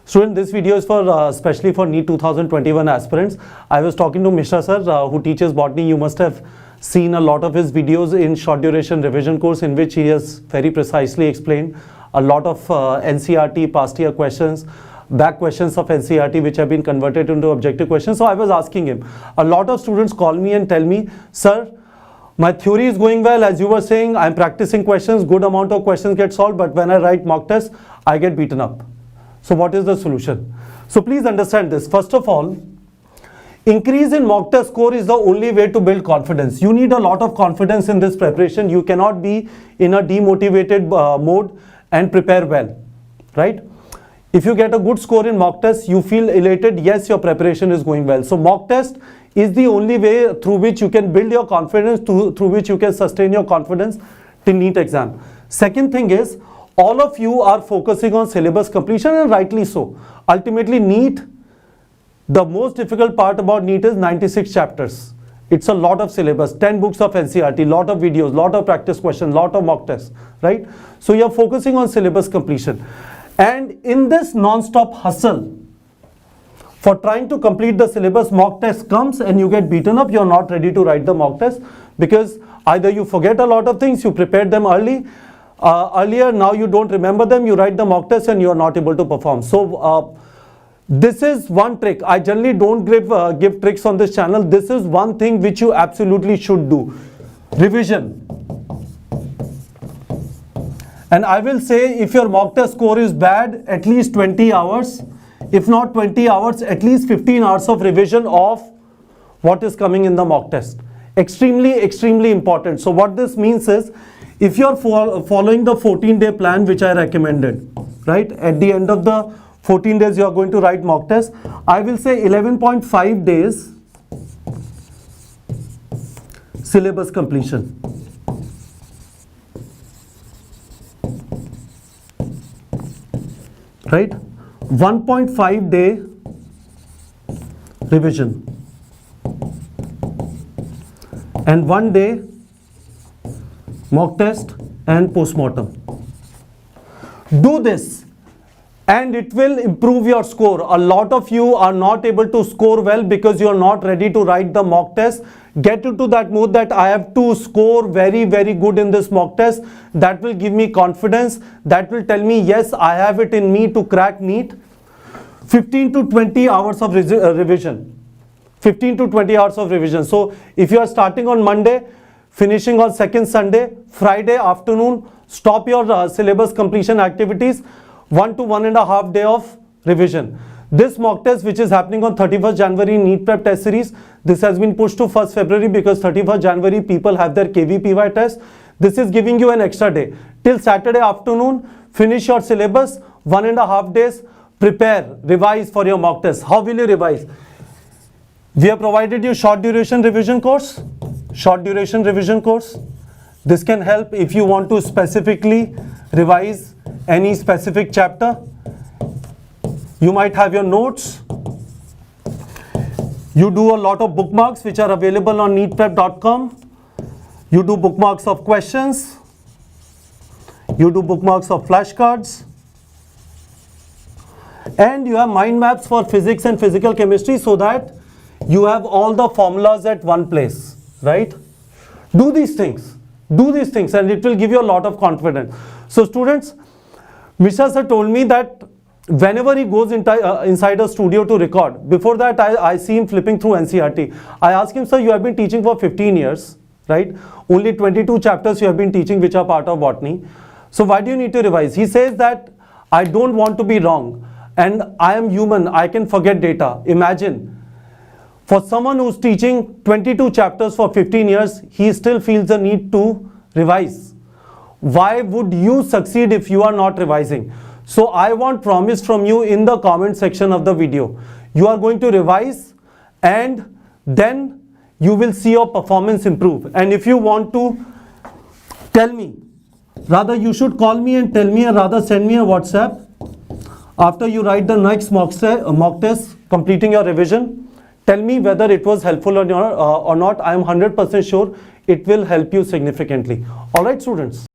Student, this video is for especially for NEET 2021 aspirants. I was talking to Mishra sir, who teaches botany. You must have seen a lot of his videos in short duration revision course, in which he has very precisely explained a lot of NCERT past year questions, back questions of NCERT which have been converted into objective questions. So I was asking him, a lot of students call me and tell me, sir, my theory is going well, as you were saying, I'm practicing questions, good amount of questions get solved, but when I write mock tests, I get beaten up. So what is the solution? So please understand this. First of all, increase in mock test score is the only way to build confidence. You need a lot of confidence in this preparation. You cannot be in a demotivated mode and prepare well, right? If you get a good score in mock test, you feel elated, yes, your preparation is going well. So mock test is the only way through which you can build your confidence, through which you can sustain your confidence till NEET exam. Second thing is, all of you are focusing on syllabus completion, and rightly so. Ultimately, NEET, the most difficult part about NEET is 96 chapters. It's a lot of syllabus, 10 books of NCERT, lot of videos, lot of practice questions, lot of mock tests, right? So you're focusing on syllabus completion. And in this non-stop hustle for trying to complete the syllabus, mock test comes and you get beaten up. You're not ready to write the mock test because either you forget a lot of things, you prepared them earlier, now you don't remember them, you write the mock test and you are not able to perform. So this is one trick. I generally don't give tricks on this channel. This is one thing which you absolutely should do. Revision. And I will say, if your mock test score is bad, at least 20 hours. If not 20 hours, at least 15 hours of revision of what is coming in the mock test. Extremely, extremely important. So what this means is, if you are following the 14-day plan which I recommended, right? At the end of the 14 days, you are going to write mock test. I will say 11.5 days syllabus completion. Right? 1.5 day revision. And 1 day mock test and postmortem. Do this and it will improve your score. A lot of you are not able to score well because you are not ready to write the mock test. Get into that mood that I have to score very, very good in this mock test. That will give me confidence. That will tell me, yes, I have it in me to crack NEET. 15 to 20 hours of revision. 15 to 20 hours of revision. So if you are starting on Monday, finishing on second Sunday, Friday afternoon, stop your syllabus completion activities, 1 to 1.5 days of revision. This mock test, which is happening on 31st January NEET Prep Test Series, this has been pushed to 1st February because 31st January people have their KVPY test. This is giving you an extra day. Till Saturday afternoon, finish your syllabus, 1.5 days, prepare, revise for your mock test. How will you revise? We have provided you short duration revision course. Short duration revision course. This can help if you want to specifically revise any specific chapter. You might have your notes. You do a lot of bookmarks which are available on neetprep.com. You do bookmarks of questions. You do bookmarks of flashcards. And you have mind maps for physics and physical chemistry so that you have all the formulas at one place, right? Do these things and it will give you a lot of confidence. So students, Mishra sir told me that whenever he goes inside a studio to record, before that I see him flipping through NCERT. I ask him, sir, you have been teaching for 15 years, right? Only 22 chapters you have been teaching which are part of botany. So why do you need to revise? He says that I don't want to be wrong and I am human, I can forget data. Imagine, for someone who's teaching 22 chapters for 15 years, he still feels the need to revise. Why would you succeed if you are not revising? So I want promise from you in the comment section of the video. You are going to revise and then you will see your performance improve. And if you want to tell me, rather you should call me and tell me, or rather send me a WhatsApp after you write the next mock test, completing your revision. Tell me whether it was helpful or not. I am 100% sure it will help you significantly. All right, students.